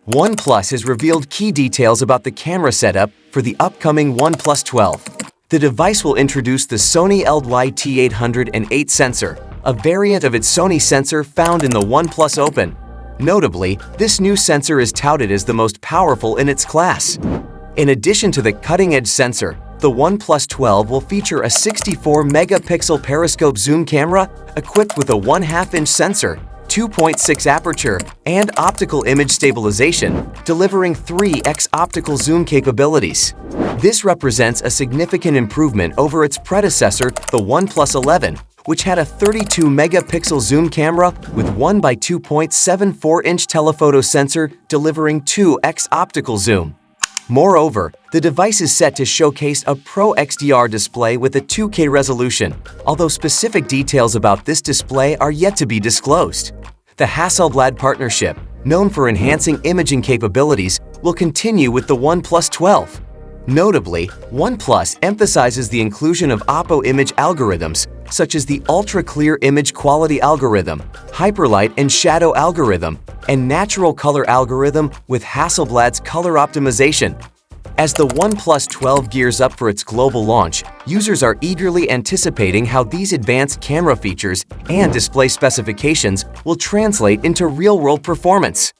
OnePlus has revealed key details about the camera setup for the upcoming OnePlus 12. The device will introduce the Sony LYT808 sensor, a variant of its Sony sensor found in the OnePlus Open. Notably, this new sensor is touted as the most powerful in its class. In addition to the cutting-edge sensor, the OnePlus 12 will feature a 64-megapixel periscope zoom camera equipped with a 1/2-inch sensor, 2.6 aperture, and optical image stabilization, delivering 3x optical zoom capabilities. This represents a significant improvement over its predecessor, the OnePlus 11, which had a 32-megapixel zoom camera with 1x2.74-inch telephoto sensor delivering 2x optical zoom. Moreover, the device is set to showcase a Pro XDR display with a 2K resolution, although specific details about this display are yet to be disclosed. The Hasselblad partnership, known for enhancing imaging capabilities, will continue with the OnePlus 12. Notably, OnePlus emphasizes the inclusion of Oppo image algorithms, such as the ultra-clear image quality algorithm, hyperlight and shadow algorithm, and natural color algorithm with Hasselblad's color optimization. As the OnePlus 12 gears up for its global launch, users are eagerly anticipating how these advanced camera features and display specifications will translate into real-world performance.